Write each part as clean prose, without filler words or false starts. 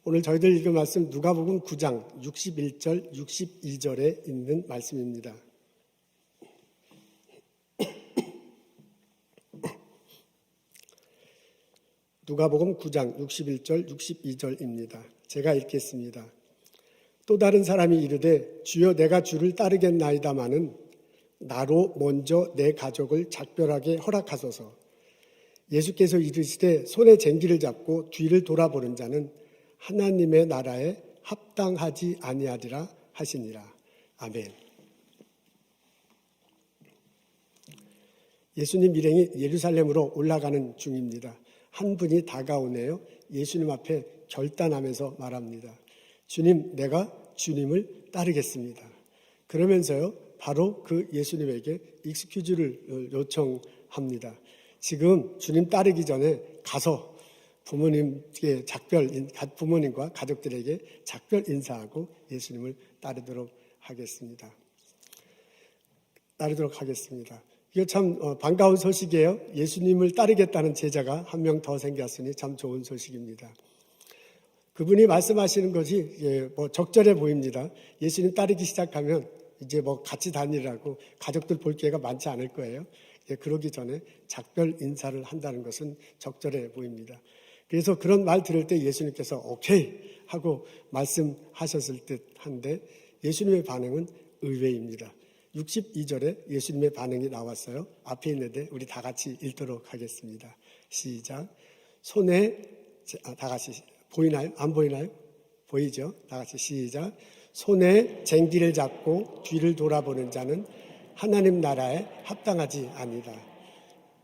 오늘 저희들 읽은 말씀 누가복음 9장 61절, 62절에 있는 말씀입니다. 누가복음 9장 61절, 62절입니다. 제가 읽겠습니다. 또 다른 사람이 이르되 주여 내가 주를 따르겠나이다마는 나로 먼저 내 가족을 작별하게 허락하소서. 예수께서 이르시되 손에 쟁기를 잡고 뒤를 돌아보는 자는 하나님의 나라에 합당하지 아니하리라 하시니라. 아멘. 예수님 일행이 예루살렘으로 올라가는 중입니다. 한 분이 다가오네요. 예수님 앞에 결단하면서 말합니다. 주님, 내가 주님을 따르겠습니다. 그러면서요, 바로 그 예수님에게 익스큐즈를 요청합니다. 지금 주님 따르기 전에 가서 부모님과 가족들에게 작별 인사하고 예수님을 따르도록 하겠습니다. 이거 참 반가운 소식이에요. 예수님을 따르겠다는 제자가 한 명 더 생겼으니 참 좋은 소식입니다. 그분이 말씀하시는 것이 적절해 보입니다. 예수님 따르기 시작하면 이제 같이 다니라고 가족들 볼 기회가 많지 않을 거예요. 그러기 전에 작별 인사를 한다는 것은 적절해 보입니다. 그래서 그런 말 들을 때 예수님께서 오케이 하고 말씀하셨을 듯한데 예수님의 반응은 의외입니다. 62절에 예수님의 반응이 나왔어요. 앞에 있는데 우리 다 같이 읽도록 하겠습니다. 시작. 다 같이 보이나요? 안 보이나요? 보이죠? 다 같이 시작. 손에 쟁기를 잡고 뒤를 돌아보는 자는 하나님 나라에 합당하지 아니라.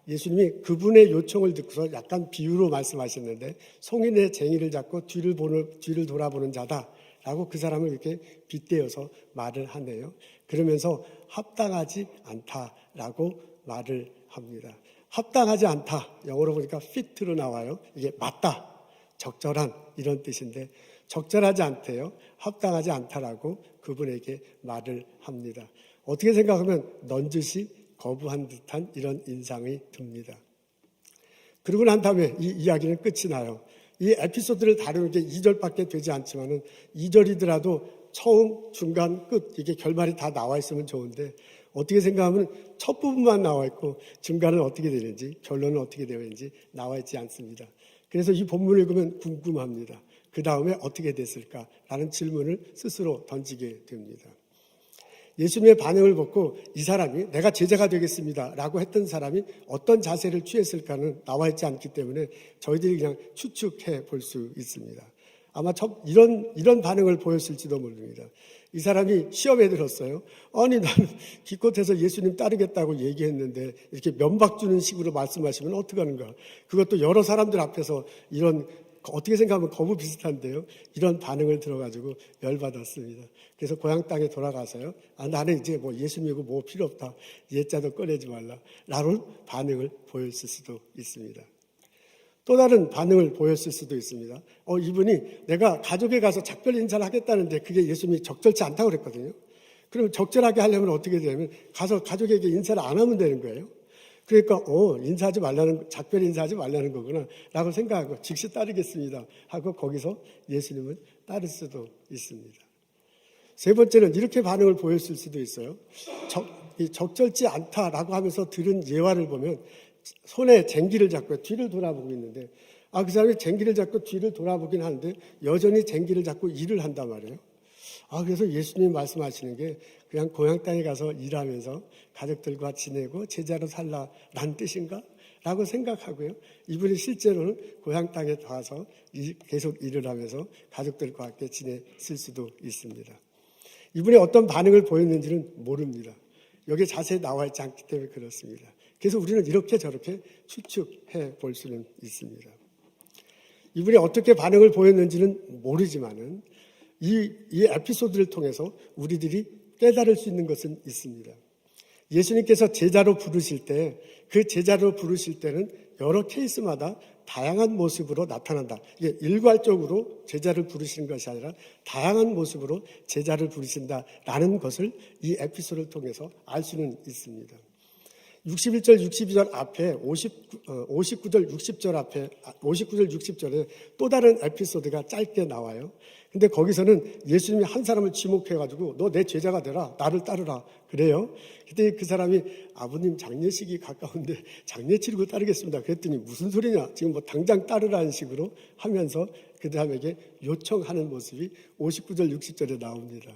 예수님이 그분의 요청을 듣고서 약간 비유로 말씀하셨는데 송인의 쟁이를 잡고 뒤를 돌아보는 자다라고 그 사람을 이렇게 빗대어서 말을 하네요. 그러면서 합당하지 않다라고 말을 합니다. 합당하지 않다, 영어로 보니까 fit로 나와요. 이게 맞다, 적절한 이런 뜻인데 적절하지 않대요. 합당하지 않다라고 그분에게 말을 합니다. 어떻게 생각하면 넌지시 거부한 듯한 이런 인상이 듭니다. 그러고 난 다음에 이 이야기는 끝이 나요. 이 에피소드를 다루는 게 2절밖에 되지 않지만은 2절이더라도 처음, 중간, 끝 이게 결말이 다 나와 있으면 좋은데 어떻게 생각하면 첫 부분만 나와 있고 중간은 어떻게 되는지 결론은 어떻게 되어 있는지 나와 있지 않습니다. 그래서 이 본문을 읽으면 궁금합니다. 그 다음에 어떻게 됐을까라는 질문을 스스로 던지게 됩니다. 예수님의 반응을 보고 이 사람이 내가 제자가 되겠습니다 라고 했던 사람이 어떤 자세를 취했을까는 나와 있지 않기 때문에 저희들이 그냥 추측해 볼 수 있습니다. 아마 이런 반응을 보였을지도 모릅니다. 이 사람이 시험에 들었어요. 아니 나는 기껏해서 예수님 따르겠다고 얘기했는데 이렇게 면박 주는 식으로 말씀하시면 어떡하는가. 그것도 여러 사람들 앞에서 이런 어떻게 생각하면 거부 비슷한데요. 이런 반응을 들어가지고 열받았습니다. 그래서 고향 땅에 돌아가서요. 나는 이제 예수 믿고 필요 없다. 옛자도 꺼내지 말라. 라는 반응을 보였을 수도 있습니다. 또 다른 반응을 보였을 수도 있습니다. 이분이 내가 가족에 가서 작별 인사를 하겠다는데 그게 예수님이 적절치 않다고 그랬거든요. 그럼 적절하게 하려면 어떻게 되냐면 가서 가족에게 인사를 안 하면 되는 거예요. 그러니까 작별 인사하지 말라는 거구나 라고 생각하고 즉시 따르겠습니다 하고 거기서 예수님을 따를 수도 있습니다. 세 번째는 이렇게 반응을 보였을 수도 있어요. 적절치 않다라고 하면서 들은 예화를 보면 손에 쟁기를 잡고 뒤를 돌아보고 있는데 그 사람이 쟁기를 잡고 뒤를 돌아보긴 하는데 여전히 쟁기를 잡고 일을 한단 말이에요. 그래서 예수님이 말씀하시는 게 그냥 고향 땅에 가서 일하면서 가족들과 지내고 제자로 살라라는 뜻인가? 라고 생각하고요. 이분이 실제로는 고향 땅에 가서 계속 일을 하면서 가족들과 함께 지냈을 수도 있습니다. 이분이 어떤 반응을 보였는지는 모릅니다. 여기에 자세히 나와 있지 않기 때문에 그렇습니다. 그래서 우리는 이렇게 저렇게 추측해 볼 수는 있습니다. 이분이 어떻게 반응을 보였는지는 모르지만은 이 에피소드를 통해서 우리들이 깨달을 수 있는 것은 있습니다. 예수님께서 제자로 부르실 때 그 제자로 부르실 때는 여러 케이스마다 다양한 모습으로 나타난다. 이게 일괄적으로 제자를 부르시는 것이 아니라 다양한 모습으로 제자를 부르신다라는 것을 이 에피소드를 통해서 알 수는 있습니다. 61절, 62절 앞에 59절, 60절 앞에 59절, 60절에 또 다른 에피소드가 짧게 나와요. 근데 거기서는 예수님이 한 사람을 지목해가지고 너 내 제자가 되라, 나를 따르라 그래요. 그때 그 사람이 아버님 장례식이 가까운데 장례 치르고 따르겠습니다. 그랬더니 무슨 소리냐, 지금 뭐 당장 따르라는 식으로 하면서 그 사람에게 요청하는 모습이 59절, 60절에 나옵니다.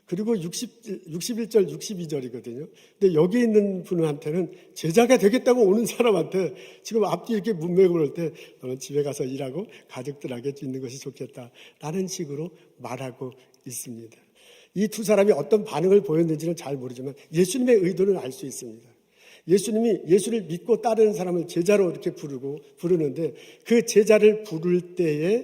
그리고 61절, 62절이거든요. 근데 여기 있는 분한테는 제자가 되겠다고 오는 사람한테 지금 앞뒤 이렇게 문맥을 볼 때 너는 집에 가서 일하고 가족들에게 있는 것이 좋겠다 라는 식으로 말하고 있습니다. 이 두 사람이 어떤 반응을 보였는지는 잘 모르지만 예수님의 의도는 알 수 있습니다. 예수님이 예수를 믿고 따르는 사람을 제자로 이렇게 부르는데 그 제자를 부를 때에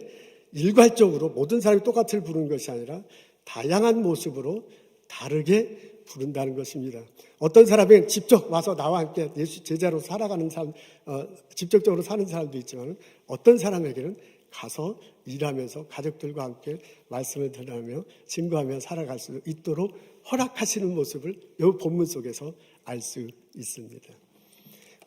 일괄적으로 모든 사람이 똑같이 부르는 것이 아니라 다양한 모습으로 다르게 부른다는 것입니다. 어떤 사람은 직접 와서 나와 함께 예수 제자로 살아가는 사람, 직접적으로 사는 사람도 있지만 어떤 사람에게는 가서 일하면서 가족들과 함께 말씀을 전하며 증거하며 살아갈 수 있도록 허락하시는 모습을 이 본문 속에서 알 수 있습니다.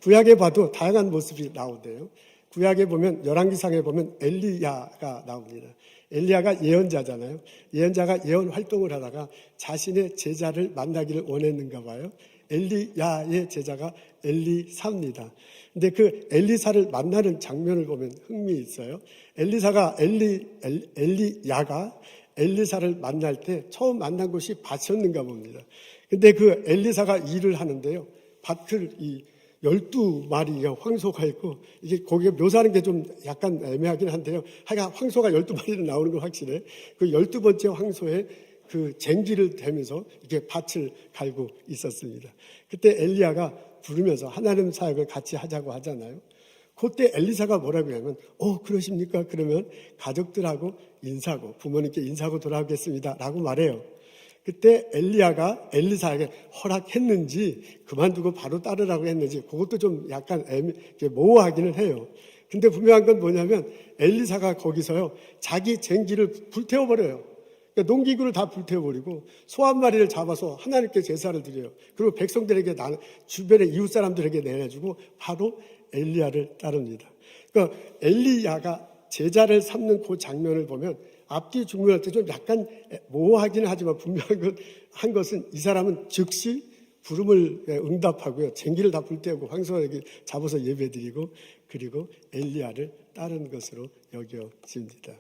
구약에 봐도 다양한 모습이 나오는데요. 구약에 보면 열왕기상에 보면 엘리야가 나옵니다. 엘리야가 예언자잖아요. 예언자가 예언 활동을 하다가 자신의 제자를 만나기를 원했는가 봐요. 엘리야의 제자가 엘리사입니다. 근데 그 엘리사를 만나는 장면을 보면 흥미있어요. 엘리야가 엘리사를 만날 때 처음 만난 곳이 밭이었는가 봅니다. 근데 그 엘리사가 일을 하는데요. 밭을 12마리의 황소가 있고, 이게 거기에 묘사하는 게 좀 약간 애매하긴 한데요. 하여간 황소가 12마리는 나오는 건 확실해. 그 12번째 황소에 그 쟁기를 대면서 이렇게 밭을 갈고 있었습니다. 그때 엘리야가 부르면서 하나님 사역을 같이 하자고 하잖아요. 그때 엘리사가 뭐라고 하냐면, 그러십니까? 그러면 가족들하고 인사하고 부모님께 인사하고 돌아오겠습니다 라고 말해요. 그때 엘리야가 엘리사에게 허락했는지 그만두고 바로 따르라고 했는지 그것도 좀 약간 모호하기는 해요. 근데 분명한 건 뭐냐면 엘리사가 거기서요 자기 쟁기를 불태워버려요. 그러니까 농기구를 다 불태워버리고 소 한 마리를 잡아서 하나님께 제사를 드려요. 그리고 백성들에게 주변의 이웃 사람들에게 내려주고 바로 엘리야를 따릅니다. 그러니까 엘리야가 제자를 삼는 그 장면을 보면 앞뒤 중요할 때 좀 약간 모호하기는 하지만 분명한 한 것은 이 사람은 즉시 부름을 응답하고요. 쟁기를 다 불태우고 황소에게 잡아서 예배드리고 그리고 엘리야를 따르는 것으로 여겨집니다.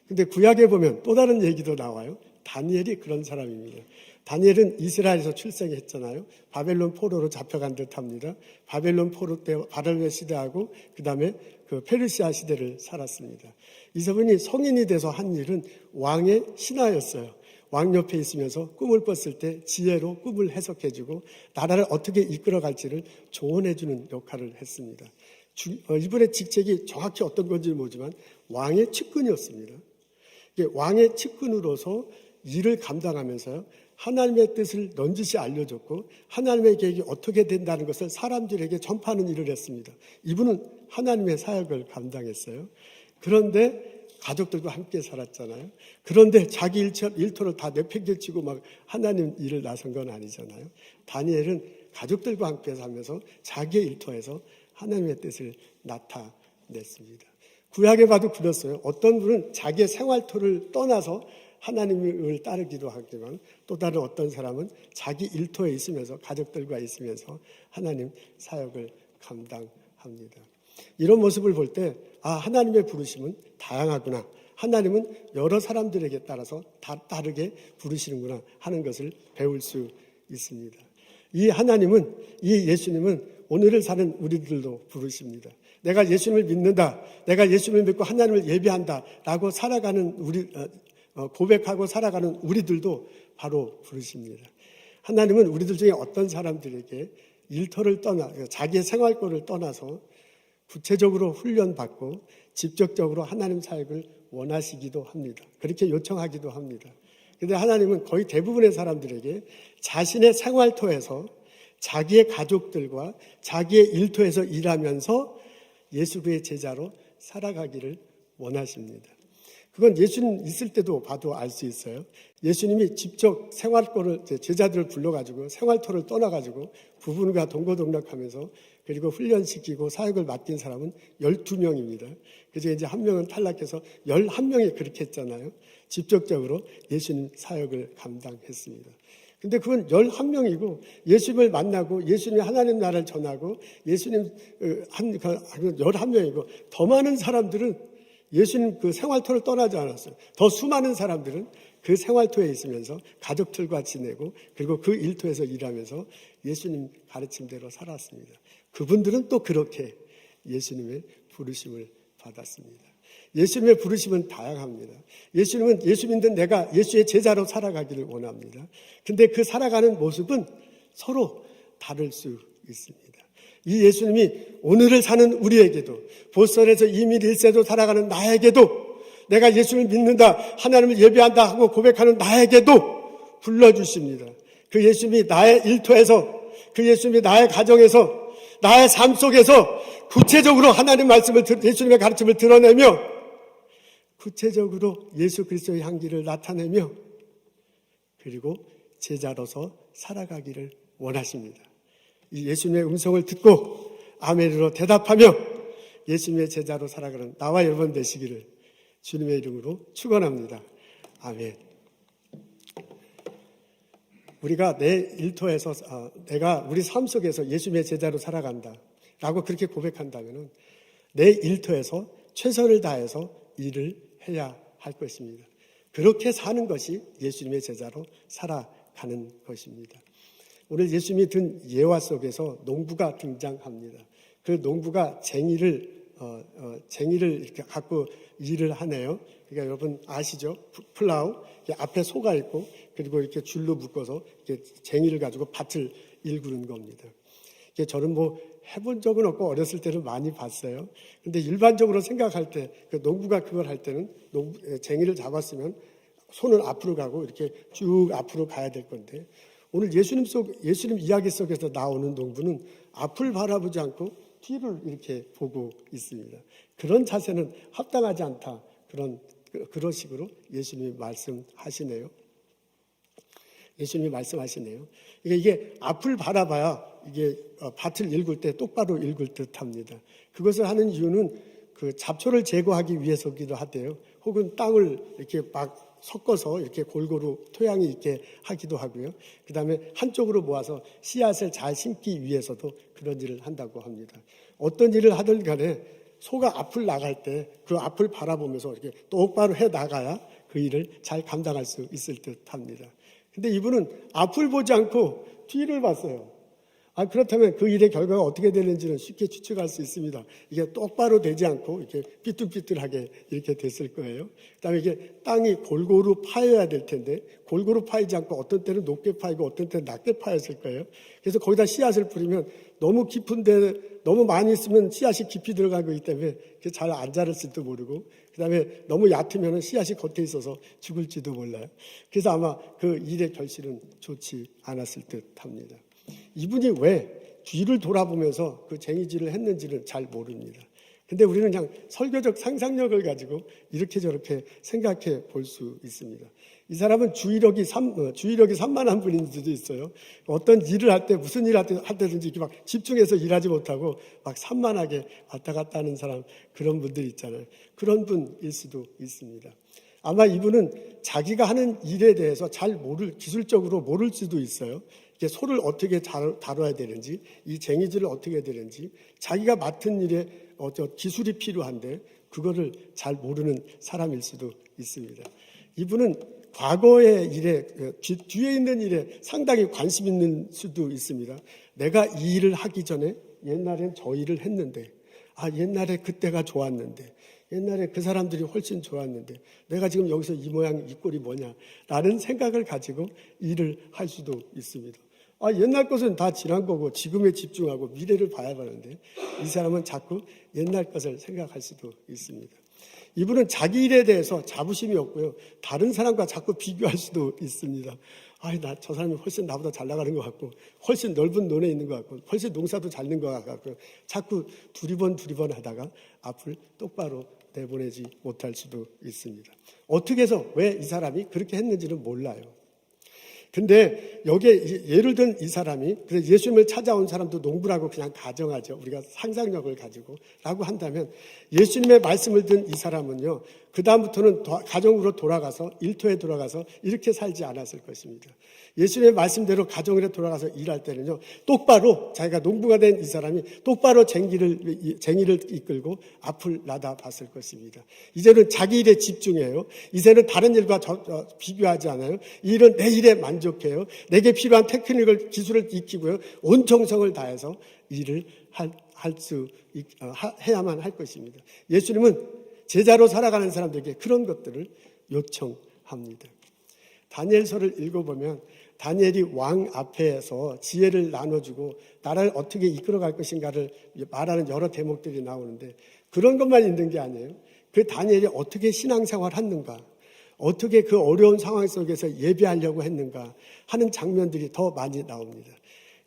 근데 구약에 보면 또 다른 얘기도 나와요. 다니엘이 그런 사람입니다. 다니엘은 이스라엘에서 출생했잖아요. 바벨론 포로로 잡혀간 듯합니다. 바벨론 포로 때 바벨론 시대하고 그 다음에 그 페르시아 시대를 살았습니다. 이분이 성인이 돼서 한 일은 왕의 신하였어요. 왕 옆에 있으면서 꿈을 꿨을 때 지혜로 꿈을 해석해주고 나라를 어떻게 이끌어갈지를 조언해주는 역할을 했습니다. 이분의 직책이 정확히 어떤 건지는 모르지만 왕의 측근이었습니다. 왕의 측근으로서 일을 감당하면서요. 하나님의 뜻을 넌지시 알려줬고 하나님의 계획이 어떻게 된다는 것을 사람들에게 전파하는 일을 했습니다. 이분은 하나님의 사역을 감당했어요. 그런데 가족들과 함께 살았잖아요. 그런데 자기 일터를 다 내팽개치고 막 하나님 일을 나선 건 아니잖아요. 다니엘은 가족들과 함께 살면서 자기의 일터에서 하나님의 뜻을 나타냈습니다. 구약에 봐도 그렇어요. 어떤 분은 자기의 생활터를 떠나서 하나님을 따르기도 하지만 또 다른 어떤 사람은 자기 일터에 있으면서 가족들과 있으면서 하나님 사역을 감당합니다. 이런 모습을 볼 때 하나님의 부르심은 다양하구나. 하나님은 여러 사람들에게 따라서 다르게 부르시는구나 하는 것을 배울 수 있습니다. 이 하나님은, 이 예수님은 오늘을 사는 우리들도 부르십니다. 내가 예수님을 믿는다. 내가 예수님을 믿고 하나님을 예배한다. 라고 살아가는 고백하고 살아가는 우리들도 바로 부르십니다. 하나님은 우리들 중에 어떤 사람들에게 일터를 자기의 생활권을 떠나서 구체적으로 훈련받고 직접적으로 하나님 사역을 원하시기도 합니다. 그렇게 요청하기도 합니다. 그런데 하나님은 거의 대부분의 사람들에게 자신의 생활터에서 자기의 가족들과 자기의 일터에서 일하면서 예수의 제자로 살아가기를 원하십니다. 그건 예수님 있을 때도 봐도 알 수 있어요. 예수님이 직접 생활권을 제자들을 불러가지고 생활터를 떠나가지고 부부가 동고동락하면서 그리고 훈련시키고 사역을 맡긴 사람은 12명입니다. 그중에 이제 한 명은 탈락해서 11명이 그렇게 했잖아요. 직접적으로 예수님 사역을 감당했습니다. 근데 그건 11명이고 예수님을 만나고 예수님이 하나님 나라를 전하고 예수님 11명이고 더 많은 사람들은 예수님 그 생활터를 떠나지 않았어요. 더 수많은 사람들은 그 생활터에 있으면서 가족들과 지내고 그리고 그 일터에서 일하면서 예수님 가르침대로 살았습니다. 그분들은 또 그렇게 예수님의 부르심을 받았습니다. 예수님의 부르심은 다양합니다. 예수님은 예수 믿는 내가 예수의 제자로 살아가기를 원합니다. 근데 그 살아가는 모습은 서로 다를 수 있습니다. 이 예수님이 오늘을 사는 우리에게도 보설에서 이미 1세도 살아가는 나에게도 내가 예수를 믿는다, 하나님을 예배한다 하고 고백하는 나에게도 불러주십니다. 그 예수님이 나의 일터에서, 그 예수님이 나의 가정에서, 나의 삶 속에서 구체적으로 하나님 말씀을, 예수님의 가르침을 드러내며 구체적으로 예수 그리스도의 향기를 나타내며 그리고 제자로서 살아가기를 원하십니다. 이 예수님의 음성을 듣고 아멘으로 대답하며 예수님의 제자로 살아가는 나와 여러분 되시기를 주님의 이름으로 축원합니다. 아멘. 우리가 내 일터에서 내가 우리 삶 속에서 예수님의 제자로 살아간다 라고 그렇게 고백한다면 내 일터에서 최선을 다해서 일을 해야 할 것입니다. 그렇게 사는 것이 예수님의 제자로 살아가는 것입니다. 오늘 예수님이 든 예화 속에서 농부가 등장합니다. 그 농부가 쟁이를 이렇게 갖고 일을 하네요. 그러니까 여러분 아시죠? 플라우 앞에 소가 있고 그리고 이렇게 줄로 묶어서 이렇게 쟁이를 가지고 밭을 일구는 겁니다. 저는 뭐 해본 적은 없고 어렸을 때는 많이 봤어요. 근데 일반적으로 생각할 때 그 농부가 그걸 할 때는 쟁이를 잡았으면 손을 앞으로 가고 이렇게 쭉 앞으로 가야 될 건데 오늘 예수님 이야기 속에서 나오는 농부는 앞을 바라보지 않고 뒤를 이렇게 보고 있습니다. 그런 자세는 합당하지 않다. 그런 식으로 예수님이 말씀하시네요. 예수님이 말씀하시네요. 이게 앞을 바라봐야 이게 밭을 읽을 때 똑바로 읽을 듯합니다. 그것을 하는 이유는 그 잡초를 제거하기 위해서기도 하대요. 혹은 땅을 이렇게 막 섞어서 이렇게 골고루 토양이 있게 하기도 하고요. 그 다음에 한쪽으로 모아서 씨앗을 잘 심기 위해서도 그런 일을 한다고 합니다. 어떤 일을 하든 간에 소가 앞을 나갈 때 그 앞을 바라보면서 이렇게 똑바로 해 나가야 그 일을 잘 감당할 수 있을 듯 합니다. 근데 이분은 앞을 보지 않고 뒤를 봤어요. 그렇다면 그 일의 결과가 어떻게 되는지는 쉽게 추측할 수 있습니다. 이게 똑바로 되지 않고 이렇게 삐뚤삐뚤하게 이렇게 됐을 거예요. 그다음에 이게 땅이 골고루 파여야 될 텐데 골고루 파이지 않고 어떤 때는 높게 파이고 어떤 때는 낮게 파였을 거예요. 그래서 거기다 씨앗을 뿌리면 너무 깊은데 너무 많이 있으면 씨앗이 깊이 들어가고 있기 때문에 잘 안 자랄지도 모르고 그다음에 너무 얕으면 씨앗이 겉에 있어서 죽을지도 몰라요. 그래서 아마 그 일의 결실은 좋지 않았을 듯합니다. 이분이 왜 뒤를 돌아보면서 그 쟁이질을 했는지를 잘 모릅니다. 근데 우리는 그냥 설교적 상상력을 가지고 이렇게 저렇게 생각해 볼 수 있습니다. 이 사람은 주의력이 산만한 분인 수도 있어요. 어떤 일을 할 때 무슨 일을 할 때든지 이렇게 막 집중해서 일하지 못하고 막 산만하게 왔다 갔다 하는 사람 그런 분들 있잖아요. 그런 분일 수도 있습니다. 아마 이분은 자기가 하는 일에 대해서 기술적으로 모를 수도 있어요. 소를 어떻게 다뤄야 되는지, 이 쟁이질을 어떻게 해야 되는지, 자기가 맡은 일에 기술이 필요한데 그거를 잘 모르는 사람일 수도 있습니다. 이분은 과거의 일에, 뒤에 있는 일에 상당히 관심 있는 수도 있습니다. 내가 이 일을 하기 전에 옛날엔 저 일을 했는데, 옛날에 그때가 좋았는데, 옛날에 그 사람들이 훨씬 좋았는데 내가 지금 여기서 이 모양 이 꼴이 뭐냐 라는 생각을 가지고 일을 할 수도 있습니다. 옛날 것은 다 지난 거고 지금에 집중하고 미래를 봐야 하는데 이 사람은 자꾸 옛날 것을 생각할 수도 있습니다. 이분은 자기 일에 대해서 자부심이 없고요. 다른 사람과 자꾸 비교할 수도 있습니다. 저 사람이 훨씬 나보다 잘 나가는 것 같고 훨씬 넓은 논에 있는 것 같고 훨씬 농사도 잘 는 것 같고 자꾸 두리번 하다가 앞을 똑바로 내보내지 못할 수도 있습니다. 어떻게 해서 왜 이 사람이 그렇게 했는지는 몰라요. 근데 여기에 예를 든 이 사람이 그래서 예수님을 찾아온 사람도 농부라고 그냥 가정하죠. 우리가 상상력을 가지고 라고 한다면 예수님의 말씀을 든 이 사람은요, 그 다음부터는 가정으로 돌아가서 일터에 돌아가서 이렇게 살지 않았을 것입니다. 예수님의 말씀대로 가정으로 돌아가서 일할 때는요, 똑바로 자기가 농부가 된 이 사람이 똑바로 쟁이를 이끌고 앞을 나다 봤을 것입니다. 이제는 자기 일에 집중해요. 이제는 다른 일과 비교하지 않아요. 이 일은 내 일에 만족해요. 내게 필요한 테크닉을 기술을 익히고요, 온 정성을 다해서 일을 해야만 할 것입니다. 예수님은 제자로 살아가는 사람들에게 그런 것들을 요청합니다. 다니엘서를 읽어보면 다니엘이 왕 앞에서 지혜를 나눠주고 나라를 어떻게 이끌어갈 것인가를 말하는 여러 대목들이 나오는데 그런 것만 있는 게 아니에요. 그 다니엘이 어떻게 신앙생활을 했는가, 어떻게 그 어려운 상황 속에서 예배하려고 했는가 하는 장면들이 더 많이 나옵니다.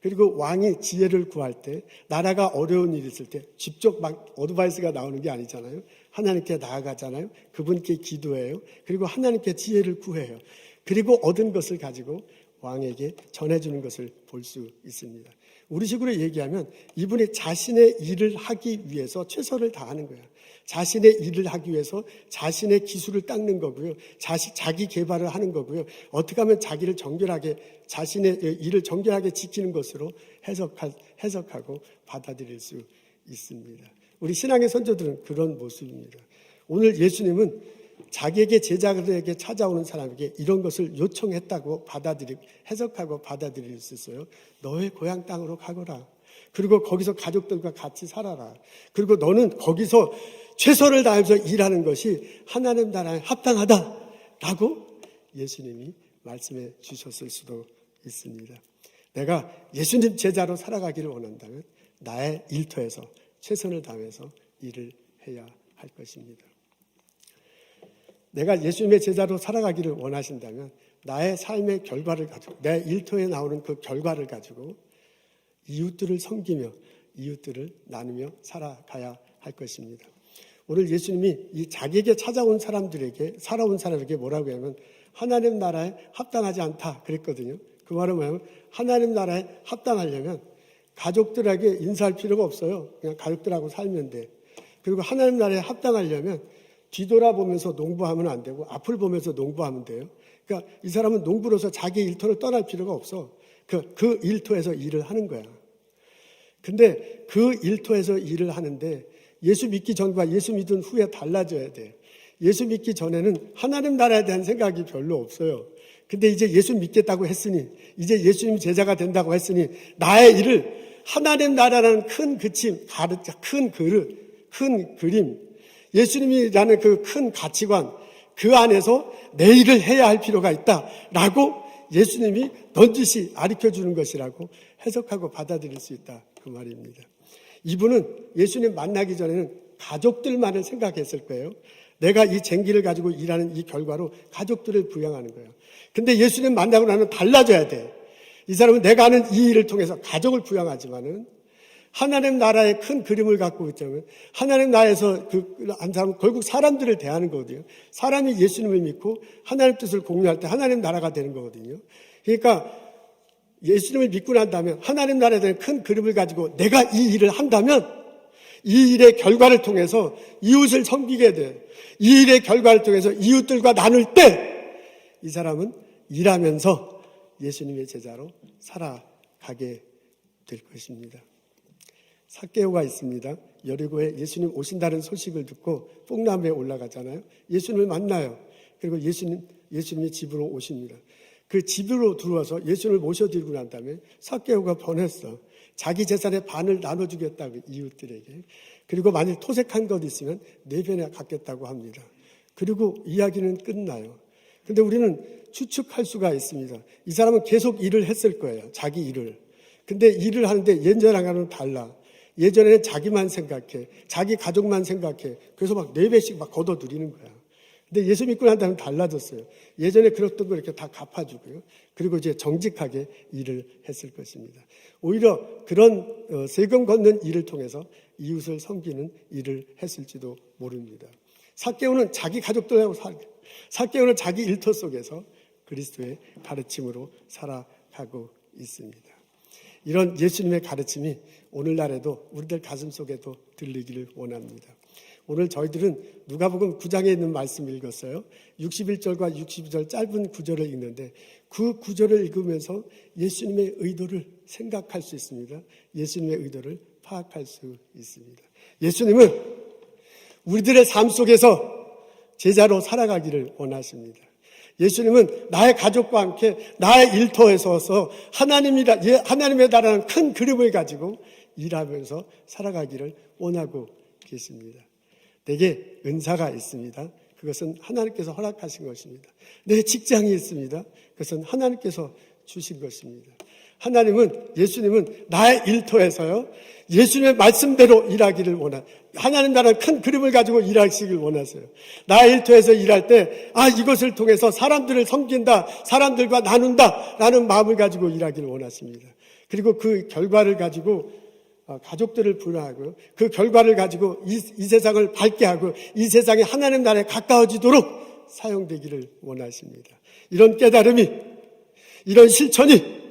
그리고 왕이 지혜를 구할 때, 나라가 어려운 일이 있을 때 직접 막 어드바이스가 나오는 게 아니잖아요. 하나님께 나아가잖아요. 그분께 기도해요. 그리고 하나님께 지혜를 구해요. 그리고 얻은 것을 가지고 왕에게 전해주는 것을 볼 수 있습니다. 우리식으로 얘기하면 이분이 자신의 일을 하기 위해서 최선을 다하는 거예요. 자신의 일을 하기 위해서 자신의 기술을 닦는 거고요. 자기 개발을 하는 거고요. 어떻게 하면 자기를 정결하게, 자신의 일을 정결하게 지키는 것으로 해석하고 받아들일 수 있습니다. 우리 신앙의 선조들은 그런 모습입니다. 오늘 예수님은 자기에게 제자들에게 찾아오는 사람에게 이런 것을 요청했다고 해석하고 받아들일 수 있어요. 너의 고향 땅으로 가거라. 그리고 거기서 가족들과 같이 살아라. 그리고 너는 거기서 최선을 다해서 일하는 것이 하나님 나라에 합당하다라고 예수님이 말씀해 주셨을 수도 있습니다. 내가 예수님 제자로 살아가기를 원한다면 나의 일터에서 최선을 다해서 일을 해야 할 것입니다. 내가 예수님의 제자로 살아가기를 원하신다면 나의 삶의 결과를 가지고, 내 일터에 나오는 그 결과를 가지고 이웃들을 섬기며 이웃들을 나누며 살아가야 할 것입니다. 오늘 예수님이 이 자기에게 살아온 사람에게 뭐라고 하면 하나님 나라에 합당하지 않다 그랬거든요. 그 말은 뭐냐면 하나님 나라에 합당하려면 가족들에게 인사할 필요가 없어요. 그냥 가족들하고 살면 돼. 그리고 하나님 나라에 합당하려면 뒤돌아보면서 농부하면 안 되고 앞을 보면서 농부하면 돼요. 그러니까 이 사람은 농부로서 자기 일터를 떠날 필요가 없어. 그 일터에서 일을 하는 거야. 근데 그 일터에서 일을 하는데 예수 믿기 전과 예수 믿은 후에 달라져야 돼. 예수 믿기 전에는 하나님 나라에 대한 생각이 별로 없어요. 근데 이제 예수 믿겠다고 했으니, 이제 예수님 제자가 된다고 했으니 나의 일을 하나님 나라라는 큰 그림, 큰 그림, 예수님이라는 그 큰 가치관, 그 안에서 내 일을 해야 할 필요가 있다라고 예수님이 넌지시 가르쳐주는 것이라고 해석하고 받아들일 수 있다, 그 말입니다. 이분은 예수님 만나기 전에는 가족들만을 생각했을 거예요. 내가 이 쟁기를 가지고 일하는 이 결과로 가족들을 부양하는 거예요. 근데 예수님 만나고 나면 달라져야 돼. 이 사람은 내가 하는 이 일을 통해서 가족을 부양하지만은 하나님 나라의 큰 그림을 갖고 있자면 하나님 나라에서 한 사람은 결국 사람들을 대하는 거거든요. 사람이 예수님을 믿고 하나님 뜻을 공유할 때 하나님 나라가 되는 거거든요. 그러니까 예수님을 믿고 난 다음에 하나님 나라에 대한 큰 그림을 가지고 내가 이 일을 한다면 이 일의 결과를 통해서 이웃을 섬기게 돼. 이 일의 결과를 통해서 이웃들과 나눌 때 이 사람은 일하면서 예수님의 제자로 살아가게 될 것입니다. 삭개오가 있습니다. 여리고에 예수님 오신다는 소식을 듣고 뽕나무에 올라가잖아요. 예수님을 만나요. 그리고 예수님이 집으로 오십니다. 그 집으로 들어와서 예수님을 모셔드리고 난 다음에 삭개오가 번했어. 자기 재산의 반을 나눠주겠다고 이웃들에게. 그리고 만일 토색한 것 있으면 4배나 갖겠다고 합니다. 그리고 이야기는 끝나요. 근데 우리는 추측할 수가 있습니다. 이 사람은 계속 일을 했을 거예요. 자기 일을. 근데 일을 하는데 예전하고는 달라. 예전에는 자기만 생각해. 자기 가족만 생각해. 그래서 막 4배씩 막 걷어들이는 거야. 근데 예수 믿고 난 다음에 달라졌어요. 예전에 그랬던 거 이렇게 다 갚아주고요. 그리고 이제 정직하게 일을 했을 것입니다. 오히려 그런 세금 걷는 일을 통해서 이웃을 섬기는 일을 했을지도 모릅니다. 삭개오는 자기 가족들하고 삭개오는 자기 일터 속에서 그리스도의 가르침으로 살아가고 있습니다. 이런 예수님의 가르침이 오늘날에도 우리들 가슴 속에도 들리기를 원합니다. 오늘 저희들은 누가복음 9장에 있는 말씀 읽었어요. 61절과 62절 짧은 구절을 읽는데 그 구절을 읽으면서 예수님의 의도를 생각할 수 있습니다. 예수님의 의도를 파악할 수 있습니다. 예수님은 우리들의 삶 속에서 제자로 살아가기를 원하십니다. 예수님은 나의 가족과 함께 나의 일터에 서서 하나님의 나라는 큰 그림을 가지고 일하면서 살아가기를 원하고 계십니다. 내게 은사가 있습니다. 그것은 하나님께서 허락하신 것입니다. 내 직장이 있습니다. 그것은 하나님께서 주신 것입니다. 예수님은 나의 일터에서요, 예수님의 말씀대로 일하기를 하나님 나라는 큰 그림을 가지고 일하시길 원하세요. 나의 일터에서 일할 때, 이것을 통해서 사람들을 섬긴다, 사람들과 나눈다, 라는 마음을 가지고 일하기를 원하십니다. 그리고 그 결과를 가지고 가족들을 부여하고 그 결과를 가지고 이 세상을 밝게 하고 이 세상이 하나님 나라에 가까워지도록 사용되기를 원하십니다. 이런 깨달음이, 이런 실천이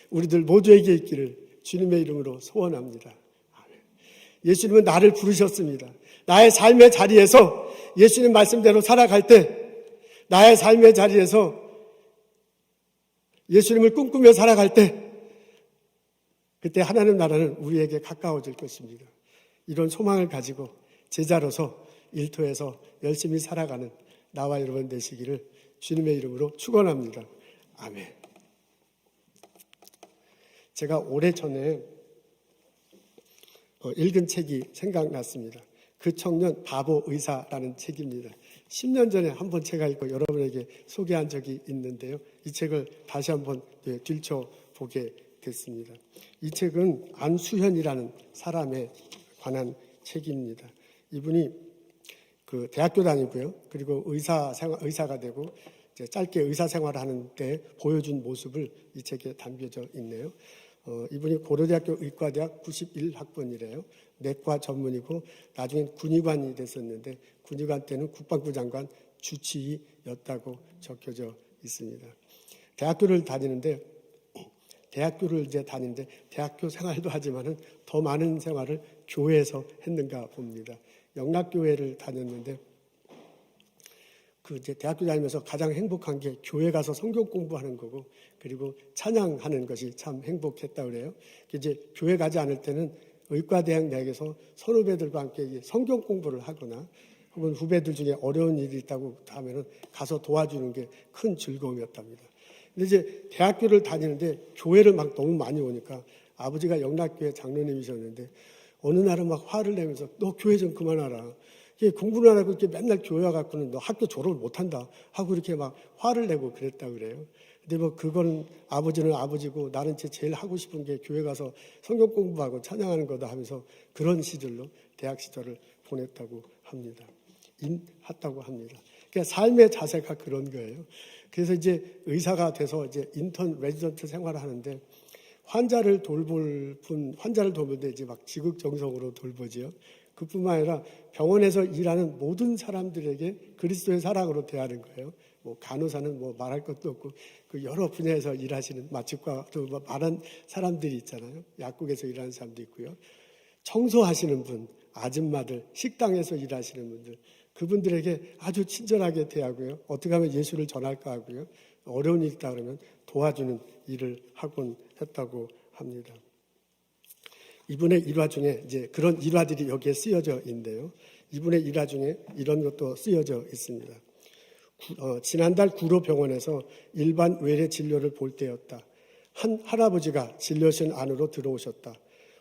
우리들 모두에게 있기를 주님의 이름으로 소원합니다. 예수님은 나를 부르셨습니다. 나의 삶의 자리에서 예수님 말씀대로 살아갈 때, 나의 삶의 자리에서 예수님을 꿈꾸며 살아갈 때, 그때 하나님 나라는 우리에게 가까워질 것입니다. 이런 소망을 가지고 제자로서 일터에서 열심히 살아가는 나와 여러분 되시기를 주님의 이름으로 축원합니다. 아멘. 제가 오래전에 읽은 책이 생각났습니다. 그 청년 바보 의사라는 책입니다. 10년 전에 한번 제가 읽고 여러분에게 소개한 적이 있는데요. 이 책을 다시 한번 들춰보게 됐습니다. 이 책은 안수현이라는 사람에 관한 책입니다. 이분이 그 대학교 다니고요. 그리고 의사가 되고 이제 짧게 의사 생활을 하는 때 보여준 모습을 이 책에 담겨져 있네요. 이분이 고려대학교 의과대학 91학번이래요. 내과 전문이고 나중엔 군의관이 됐었는데 군의관 때는 국방부 장관 주치의였다고 적혀져 있습니다. 대학교를 다니는데 대학교 생활도 하지만은 더 많은 생활을 교회에서 했는가 봅니다. 영락교회를 다녔는데 이제 대학교 다니면서 가장 행복한 게 교회 가서 성경 공부하는 거고 그리고 찬양하는 것이 참 행복했다고 그래요. 이제 교회 가지 않을 때는 의과대학 내에서 선후배들과 함께 성경 공부를 하거나 혹은 후배들 중에 어려운 일이 있다고 하면은 가서 도와주는 게 큰 즐거움이었답니다. 근데 이제 대학교를 다니는데 교회를 막 너무 많이 오니까 아버지가 영락교회 장로님이셨는데 어느 날은 막 화를 내면서 너 교회 좀 그만하라. 공부를 안 하고 이렇게 맨날 교회 와갖고는 너 학교 졸업을 못한다 하고 이렇게 막 화를 내고 그랬다고 그래요. 근데 그건 아버지는 아버지고 나는 제일 하고 싶은 게 교회 가서 성경 공부하고 찬양하는 거다 하면서 그런 시절로 대학 시절을 보냈다고 합니다. 했다고 합니다. 그러니까 삶의 자세가 그런 거예요. 그래서 이제 의사가 돼서 이제 인턴 레지던트 생활을 하는데 환자를 돌볼 때 이제 막 지극정성으로 돌보지요. 그뿐만 아니라 병원에서 일하는 모든 사람들에게 그리스도의 사랑으로 대하는 거예요. 간호사는 말할 것도 없고 그 여러 분야에서 일하시는 마취과도 많은 사람들이 있잖아요. 약국에서 일하는 사람도 있고요. 청소하시는 분, 아줌마들, 식당에서 일하시는 분들, 그분들에게 아주 친절하게 대하고요. 어떻게 하면 예수를 전할까 하고요. 어려운 일이 있다 그러면 도와주는 일을 하곤 했다고 합니다. 이분의 일화 중에 이제 그런 일화들이 여기에 쓰여져 있는데요. 이분의 일화 중에 이런 것도 쓰여져 있습니다. 지난달 구로병원에서 일반 외래 진료를 볼 때였다. 한 할아버지가 진료실 안으로 들어오셨다.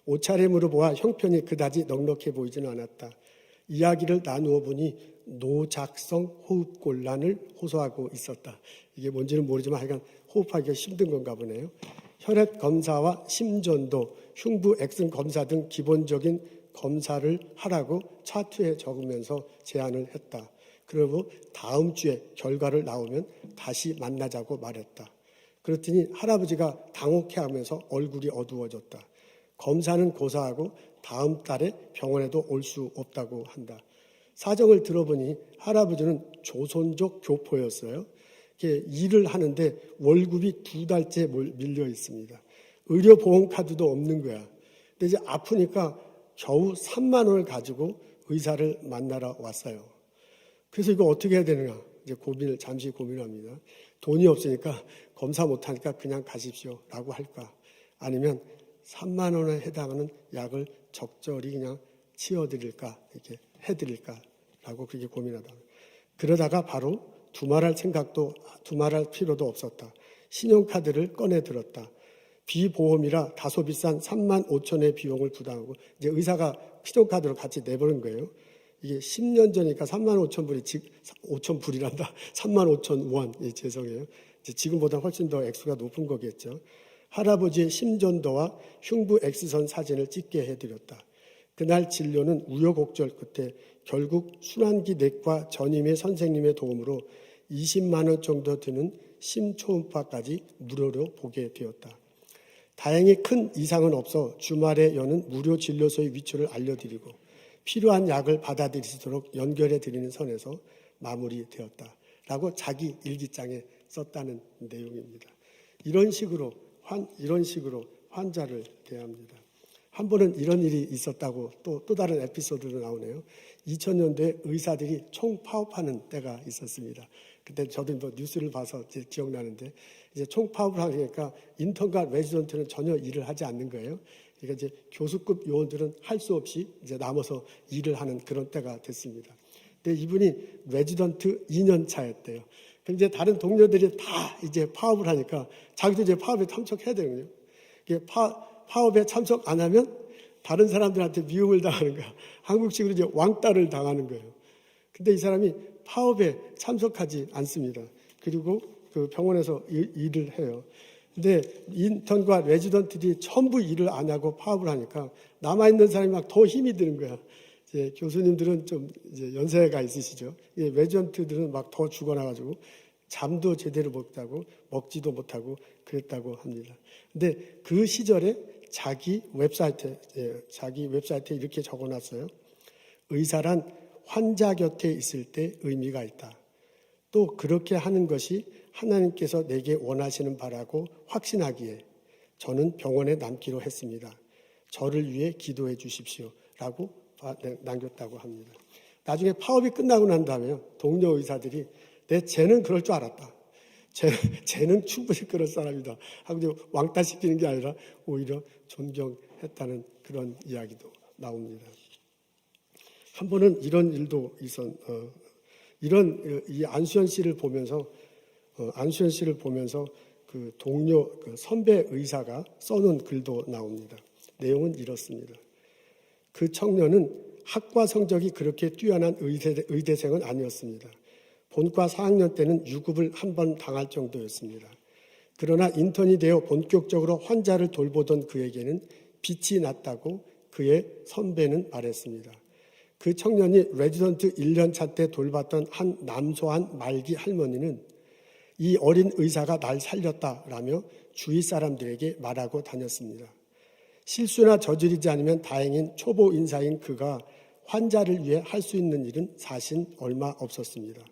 옷차림으로 물어보아 형편이 그다지 넉넉해 보이지는 않았다. 이야기를 나누어 보니 노작성 호흡곤란을 호소하고 있었다. 이게 뭔지는 모르지만 하여간 호흡하기가 힘든 건가 보네요. 혈액 검사와 심전도, 흉부 엑슨 검사 등 기본적인 검사를 하라고 차트에 적으면서 제안을 했다. 그리고 다음 주에 결과를 나오면 다시 만나자고 말했다. 그랬더니 할아버지가 당혹해하면서 얼굴이 어두워졌다. 검사는 고사하고 다음 달에 병원에도 올 수 없다고 한다. 사정을 들어보니 할아버지는 조선족 교포였어요. 일을 하는데 월급이 2달째 밀려 있습니다. 의료보험카드도 없는 거야. 근데 이제 아프니까 겨우 3만 원을 가지고 의사를 만나러 왔어요. 그래서 이거 어떻게 해야 되느냐 이제 잠시 고민합니다. 돈이 없으니까 검사 못하니까 그냥 가십시오 라고 할까, 아니면 3만 원에 해당하는 약을 적절히 그냥 치워드릴까, 이렇게 해드릴까 라고 그렇게 고민하다. 그러다가 바로 두말할 필요도 없었다. 신용카드를 꺼내 들었다. 비보험이라 다소 비싼 3만 5천의 비용을 부담하고, 이제 의사가 신용카드로 같이 내버린 거예요. 이게 10년 전이니까 3만 5천 불이 5천 불이란다. 3만 5천 원. 예, 죄송해요. 지금보다 훨씬 더 액수가 높은 거겠죠. 할아버지의 심전도와 흉부 X선 사진을 찍게 해드렸다. 그날 진료는 우여곡절 끝에 결국 순환기 내과 전임의 선생님의 도움으로 20만 원 정도 드는 심초음파까지 무료로 보게 되었다. 다행히 큰 이상은 없어 주말에 여는 무료 진료소의 위치를 알려드리고 필요한 약을 받아들이도록 연결해 드리는 선에서 마무리되었다라고 자기 일기장에 썼다는 내용입니다. 이런 식으로 환자를 대합니다. 한 번은 이런 일이 있었다고 또 다른 에피소드로 나오네요. 2000년대에 의사들이 총파업하는 때가 있었습니다. 그때 저도 뭐 뉴스를 봐서 기억나는데, 이제 총파업을 하니까 인턴과 레지던트는 전혀 일을 하지 않는 거예요. 그러니까 이제 교수급 요원들은 할 수 없이 이제 남아서 일을 하는 그런 때가 됐습니다. 근데 이분이 레지던트 2년 차였대요. 그럼 이제 다른 동료들이 다 이제 파업을 하니까 자기도 이제 파업에 참석해야 되거든요. 파업에 참석 안 하면 다른 사람들한테 미움을 당하는 거야. 한국식으로 이제 왕따를 당하는 거예요. 근데 이 사람이 파업에 참석하지 않습니다. 그리고 그 병원에서 일을 해요. 근데 인턴과 레지던트들이 전부 일을 안 하고 파업을 하니까 남아있는 사람이 막 더 힘이 드는 거야. 이제 교수님들은 좀 이제 연세가 있으시죠. 레지던트들은 막 더 죽어나가지고 잠도 제대로 못 자고 먹지도 못하고 그랬다고 합니다. 근데 그 시절에 자기 웹사이트에 이렇게 적어놨어요. 의사란 환자 곁에 있을 때 의미가 있다. 또 그렇게 하는 것이 하나님께서 내게 원하시는 바라고 확신하기에 저는 병원에 남기로 했습니다. 저를 위해 기도해 주십시오 라고 남겼다고 합니다. 나중에 파업이 끝나고 난 다음에 동료 의사들이 쟤는 그럴 줄 알았다. 쟤는 충분히 그럴 사람이다 하고 이제 왕따시키는 게 아니라 오히려 존경했다는 그런 이야기도 나옵니다. 한 번은 이런 일도 이 안수현 씨를 보면서 그 동료 그 선배 의사가 써놓은 글도 나옵니다. 내용은 이렇습니다. 그 청년은 학과 성적이 그렇게 뛰어난 의대생은 아니었습니다. 본과 4학년 때는 유급을 한 번 당할 정도였습니다. 그러나 인턴이 되어 본격적으로 환자를 돌보던 그에게는 빛이 났다고 그의 선배는 말했습니다. 그 청년이 레지던트 1년 차 때 돌봤던 한 남소한 말기 할머니는 이 어린 의사가 날 살렸다라며 주위 사람들에게 말하고 다녔습니다. 실수나 저지르지 않으면 다행인 초보 인사인 그가 환자를 위해 할 수 있는 일은 사실 얼마 없었습니다.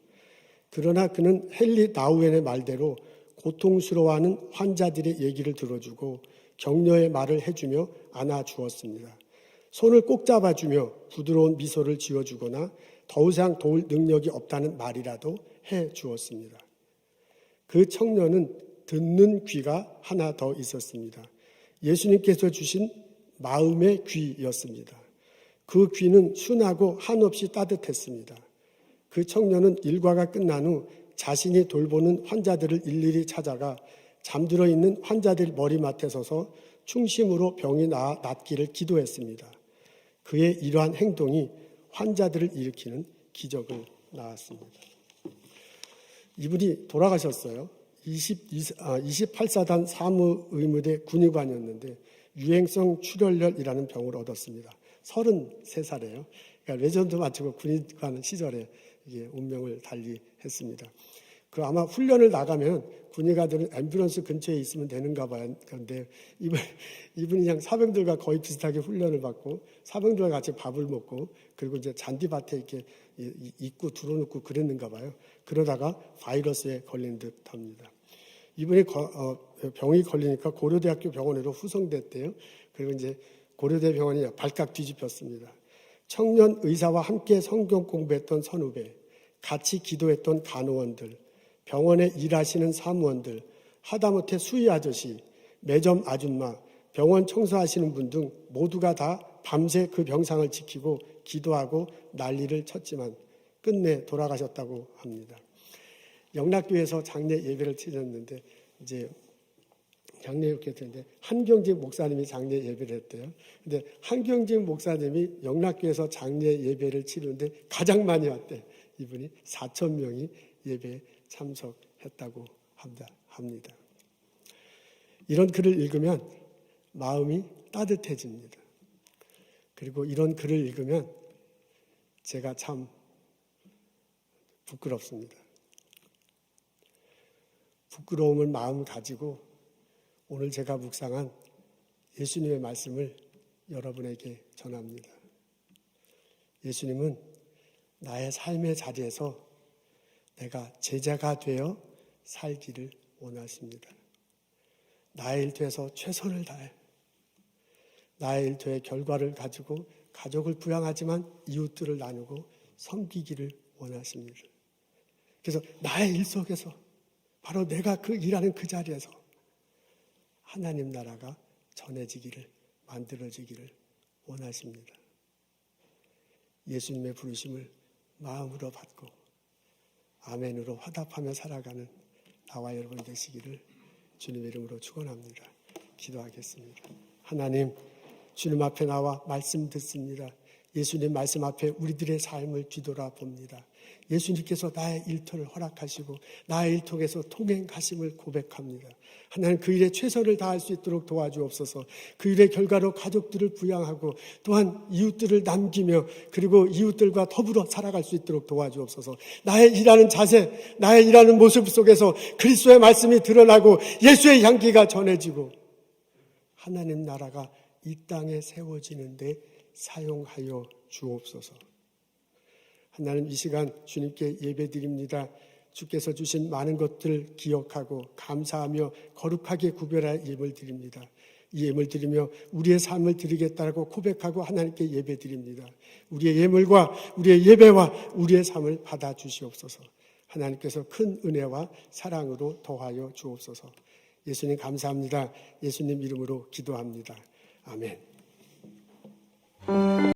그러나 그는 헨리 나우엔의 말대로 고통스러워하는 환자들의 얘기를 들어주고 격려의 말을 해주며 안아주었습니다. 손을 꼭 잡아주며 부드러운 미소를 지어주거나 더 이상 도울 능력이 없다는 말이라도 해주었습니다. 그 청년은 듣는 귀가 하나 더 있었습니다. 예수님께서 주신 마음의 귀였습니다. 그 귀는 순하고 한없이 따뜻했습니다. 그 청년은 일과가 끝난 후 자신이 돌보는 환자들을 일일이 찾아가 잠들어 있는 환자들 머리맡에 서서 충심으로 병이 낫기를 기도했습니다. 그의 이러한 행동이 환자들을 일으키는 기적을 낳았습니다. 이분이 돌아가셨어요. 28사단 사무의무대 군의관이었는데 유행성 출혈열이라는 병을 얻었습니다. 33살이에요. 그러니까 레전드 마치고 군의관 시절에 이게 운명을 달리했습니다. 그 아마 훈련을 나가면 군의관들은 앰뷸런스 근처에 있으면 되는가 봐요. 그런데 이분이 그냥 사병들과 거의 비슷하게 훈련을 받고 사병들과 같이 밥을 먹고 그리고 이제 잔디밭에 이렇게 입고 들어놓고 그랬는가 봐요. 그러다가 바이러스에 걸린 듯합니다. 이분이 병이 걸리니까 고려대학교 병원으로 후송됐대요. 그리고 이제 고려대 병원이 발칵 뒤집혔습니다. 청년 의사와 함께 성경 공부했던 선후배, 같이 기도했던 간호원들, 병원에 일하시는 사무원들, 하다못해 수의 아저씨, 매점 아줌마, 병원 청소하시는 분 등 모두가 다 밤새 그 병상을 지키고 기도하고 난리를 쳤지만 끝내 돌아가셨다고 합니다. 영락교에서 장례 예배를 치렀는데 이제 장례 예배를 했는데 한경직 목사님이 장례 예배를 했대요. 근데 한경직 목사님이 영락교에서 장례 예배를 치르는데 가장 많이 왔대. 이분이 4,000명이 예배에 참석했다고 합니다. 이런 글을 읽으면 마음이 따뜻해집니다. 그리고 이런 글을 읽으면 제가 참 부끄럽습니다. 부끄러움을 마음 가지고 오늘 제가 묵상한 예수님의 말씀을 여러분에게 전합니다. 예수님은 나의 삶의 자리에서 내가 제자가 되어 살기를 원하십니다. 나의 일터에서 최선을 다해 나의 일터의 결과를 가지고 가족을 부양하지만 이웃들을 나누고 섬기기를 원하십니다. 그래서 나의 일 속에서 바로 내가 그 일하는 그 자리에서 하나님 나라가 전해지기를 만들어지기를 원하십니다. 예수님의 부르심을 마음으로 받고 아멘으로 화답하며 살아가는 나와 여러분 되시기를 주님의 이름으로 축원합니다. 기도하겠습니다. 하나님, 주님 앞에 나와 말씀 듣습니다. 예수님 말씀 앞에 우리들의 삶을 뒤돌아봅니다. 예수님께서 나의 일터를 허락하시고 나의 일통에서 통행하심을 고백합니다. 하나님, 그 일에 최선을 다할 수 있도록 도와주옵소서. 그 일의 결과로 가족들을 부양하고 또한 이웃들을 남기며 그리고 이웃들과 더불어 살아갈 수 있도록 도와주옵소서. 나의 일하는 자세, 나의 일하는 모습 속에서 그리스도의 말씀이 드러나고 예수의 향기가 전해지고 하나님 나라가 이 땅에 세워지는데 사용하여 주옵소서. 하나님, 이 시간 주님께 예배드립니다. 주께서 주신 많은 것들 기억하고 감사하며 거룩하게 구별할 예물 드립니다. 이 예물 드리며 우리의 삶을 드리겠다고 고백하고 하나님께 예배드립니다. 우리의 예물과 우리의 예배와 우리의 삶을 받아주시옵소서. 하나님께서 큰 은혜와 사랑으로 더하여 주옵소서. 예수님 감사합니다. 예수님 이름으로 기도합니다. 아멘.